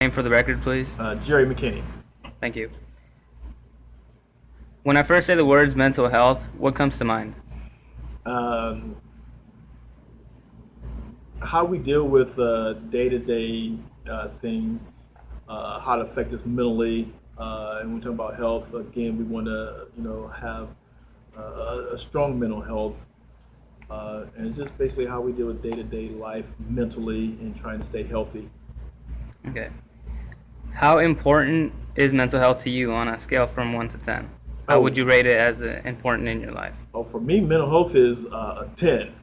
Name for the record, please. Jerry McKinney. Thank you. When I first say the words mental health, what comes to mind? How we deal with day-to-day things, how it affects us mentally, and when we talk about health, again, we want to, have a strong mental health, and it's just basically how we deal with day-to-day life mentally and trying to stay healthy. Okay. How important is mental health to you on a scale from 1 to 10? How would you rate it as important in your life? Oh, for me, mental health is a 10.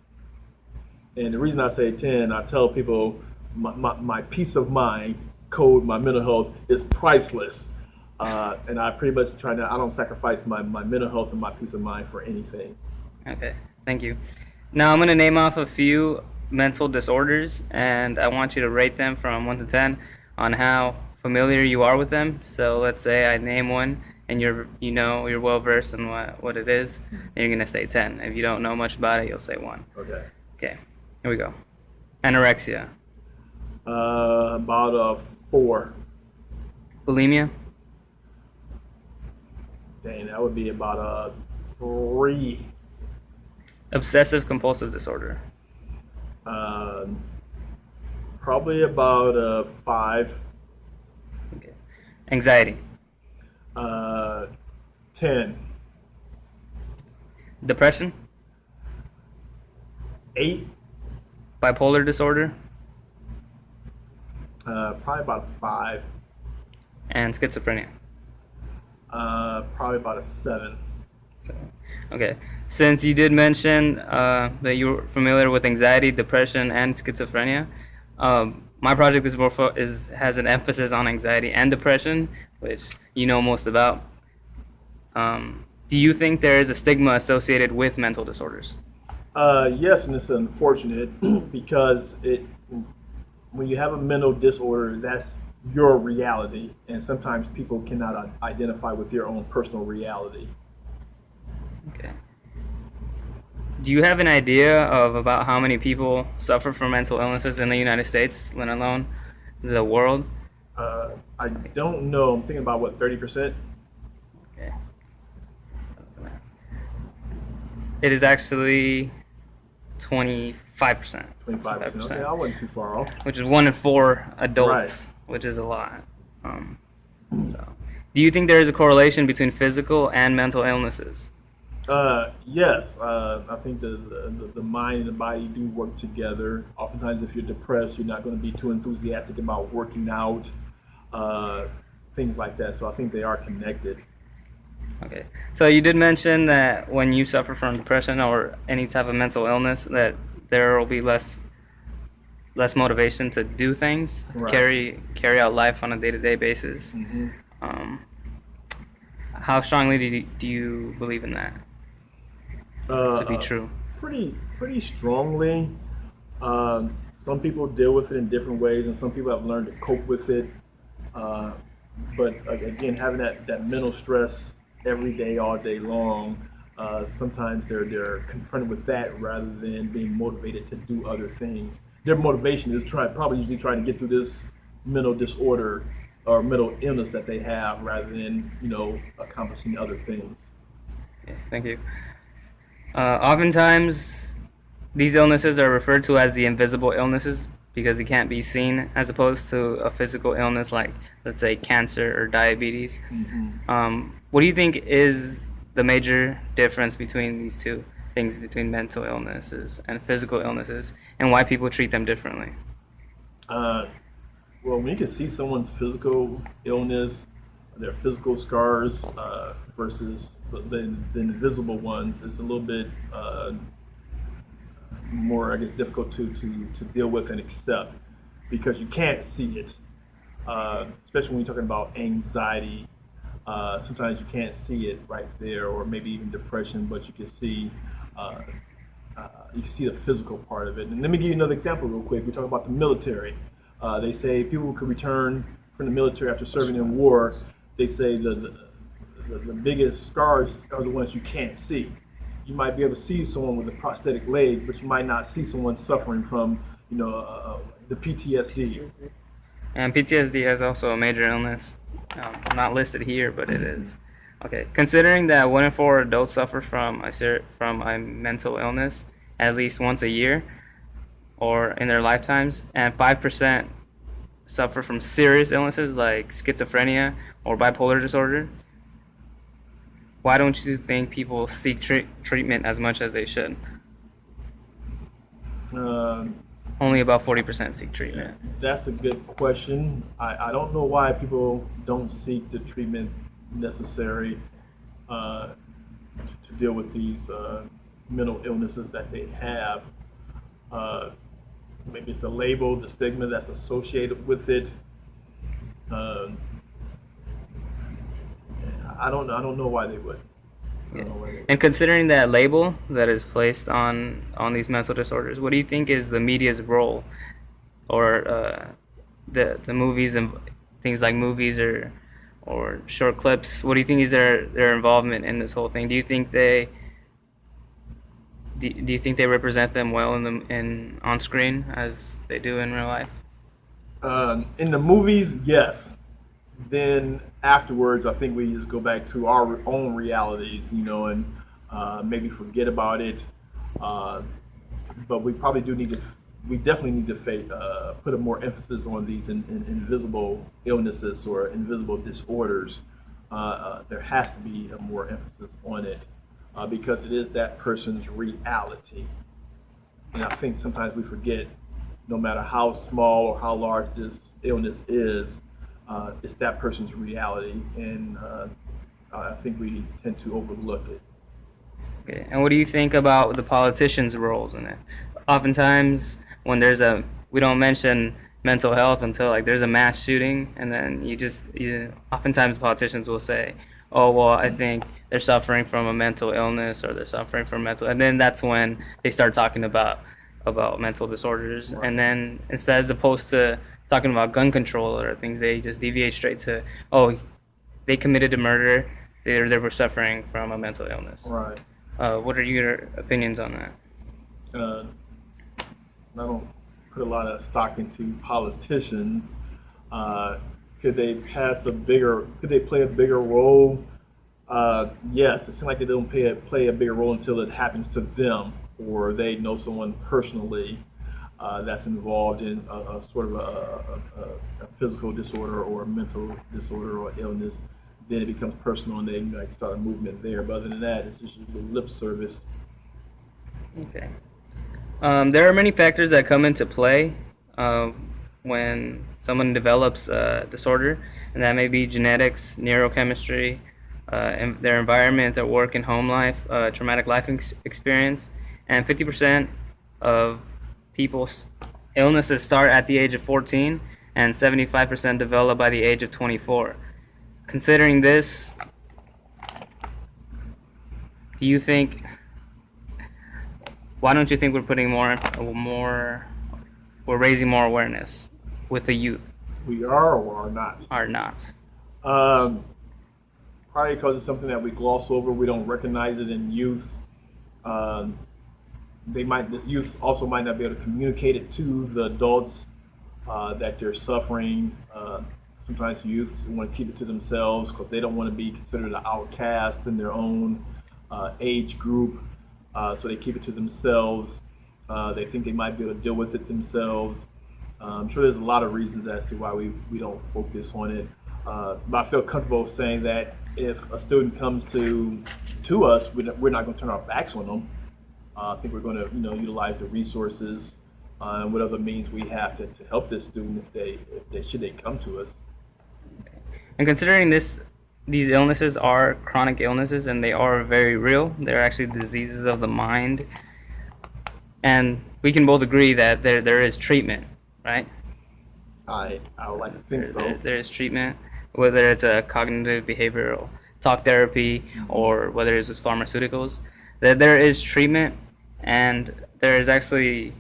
And the reason I say 10, I tell people my peace of mind code, my mental health is priceless. And I pretty much I don't sacrifice my mental health and my peace of mind for anything. Okay, thank you. Now I'm going to name off a few mental disorders, and I want you to rate them from 1 to 10 on how familiar you are with them. So let's say I name one, and you're well versed in what it is, and you're going to say 10. If you don't know much about it, you'll say 1. Okay. Okay, here we go. Anorexia. About a 4. Bulimia. Dang, that would be about a 3. Obsessive compulsive disorder. Probably about a 5. Okay. Anxiety. 10. Depression. 8. Bipolar disorder. Probably about a 5. And schizophrenia. Probably about a 7. Okay. Since you did mention that you're familiar with anxiety, depression, and schizophrenia, my project has an emphasis on anxiety and depression, which you know most about. Do you think there is a stigma associated with mental disorders? Yes, and it's unfortunate because when you have a mental disorder, that's your reality, and sometimes people cannot identify with their own personal reality. Okay. Do you have an idea of about how many people suffer from mental illnesses in the United States, let alone the world? I don't know. I'm thinking about 30%. Okay. It is actually 25%. 25%. Okay, I wasn't too far off. Which is 1 in 4 adults, Right. which is a lot. Do you think there is a correlation between physical and mental illnesses? Yes, I think the mind and the body do work together. Oftentimes, if you're depressed, you're not going to be too enthusiastic about working out, things like that. So I think they are connected. Okay. So you did mention that when you suffer from depression or any type of mental illness, that there will be less motivation to do things, Right. carry out life on a day-to-day basis. Mm-hmm. How strongly do you believe in that to be true? Pretty strongly. Some people deal with it in different ways, and some people have learned to cope with it. But again, having that mental stress every day, all day long, sometimes they're confronted with that rather than being motivated to do other things. Their motivation is usually trying to get through this mental disorder or mental illness that they have rather than, accomplishing other things. Yeah, thank you. Oftentimes, these illnesses are referred to as the invisible illnesses because they can't be seen, as opposed to a physical illness like, let's say, cancer or diabetes. Mm-hmm. What do you think is the major difference between these two things, between mental illnesses and physical illnesses, and why people treat them differently? Well, when you can see someone's physical illness, their physical scars versus the invisible ones, it's a little bit more, I guess, difficult to deal with and accept because you can't see it. Especially when you're talking about anxiety, sometimes you can't see it right there, or maybe even depression, but you can see the physical part of it. And let me give you another example real quick. We talk about the military. They say people who could return from the military after serving in war, they say the biggest scars are the ones you can't see. You might be able to see someone with a prosthetic leg, but you might not see someone suffering from, the PTSD. And PTSD is also a major illness. Not listed here, but it is. Okay. Considering that 1 in 4 adults suffer from a mental illness at least once a year or in their lifetimes, and 5% suffer from serious illnesses like schizophrenia or bipolar disorder, why don't you think people seek treatment as much as they should? Um, Only about 40% seek treatment. That's a good question. I don't know why people don't seek the treatment necessary to deal with these mental illnesses that they have. Uh, Maybe it's the label, the stigma that's associated with it. Um, I don't know. I don't know why they would. I don't know why they would. And considering that label that is placed on these mental disorders, what do you think is the media's role, or the movies and things like movies or short clips? What do you think is their involvement in this whole thing? Do you think they represent them well in on screen as they do in real life? In the movies, yes. Then afterwards, I think we just go back to our own realities, and maybe forget about it. But we probably do need to. We definitely need to put a more emphasis on these invisible illnesses or invisible disorders. There has to be a more emphasis on it because it is that person's reality. And I think sometimes we forget, no matter how small or how large this illness is, it's that person's reality, and I think we tend to overlook it. Okay. And what do you think about the politicians' roles in it? Oftentimes, when we don't mention mental health until like there's a mass shooting, and then oftentimes politicians will say, "Oh, well, I think they're suffering from a mental illness, or they're suffering from and then that's when they start talking about mental disorders, Right. And then as opposed to talking about gun control or things, they just deviate straight to, oh, they committed a murder, they were suffering from a mental illness. Right. What are your opinions on that? I don't put a lot of stock into politicians. Could they play a bigger role? Yes, it seems like they don't play a bigger role until it happens to them, or they know someone personally that's involved in a sort of a physical disorder or a mental disorder or illness. Then it becomes personal, and they start a movement there. But other than that, it's just lip service. Okay. There are many factors that come into play when someone develops a disorder, and that may be genetics, neurochemistry, and their environment, their work and home life, traumatic life experience, and 50% of people's illnesses start at the age of 14, and 75% develop by the age of 24. Considering this, why don't you think we're putting we're raising more awareness with the youth? We are or are not? Are not. Probably because it's something that we gloss over. We don't recognize it in youth. The youth also might not be able to communicate it to the adults that they're suffering. Sometimes youth want to keep it to themselves because they don't want to be considered an outcast in their own age group. So they keep it to themselves. They think they might be able to deal with it themselves. I'm sure there's a lot of reasons as to why we don't focus on it. But I feel comfortable saying that if a student comes to us, we're not going to turn our backs on them. I think we're going to utilize the resources and whatever means we have to help this student should they come to us. And considering these illnesses are chronic illnesses and they are very real, they're actually diseases of the mind, and we can both agree that there is treatment, right? I would like to think so. There is treatment, whether it's a cognitive behavioral talk therapy or whether it's with pharmaceuticals. There is treatment, and there is actually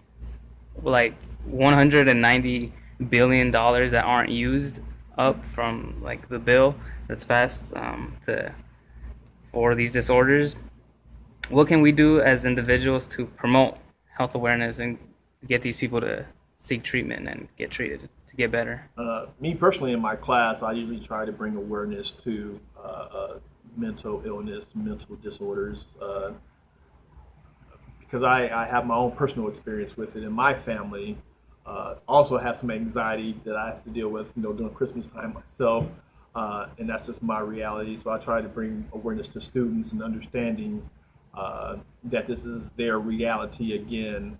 like $190 billion that aren't used up from like the bill that's passed for these disorders. What can we do as individuals to promote health awareness and get these people to seek treatment and get treated to get better? Me personally, in my class, I usually try to bring awareness to mental illness, mental disorders, because I have my own personal experience with it. In my family, also have some anxiety that I have to deal with, during Christmas time myself, and that's just my reality. So I try to bring awareness to students and understanding that this is their reality again,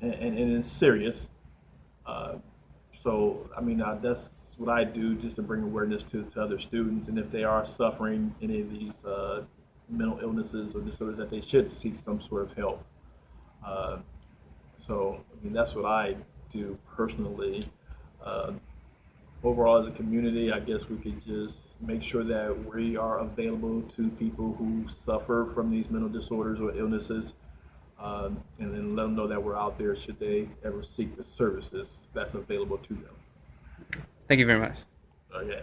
and it's serious. Uh, so, I mean, that's what I do just to bring awareness to other students. And if they are suffering any of these mental illnesses or disorders, that they should seek some sort of help. Uh, so, I mean, that's what I do personally. Uh, Overall, as a community, I guess we could just make sure that we are available to people who suffer from these mental disorders or illnesses, and then let them know that we're out there should they ever seek the services that's available to them. Thank you very much. Okay.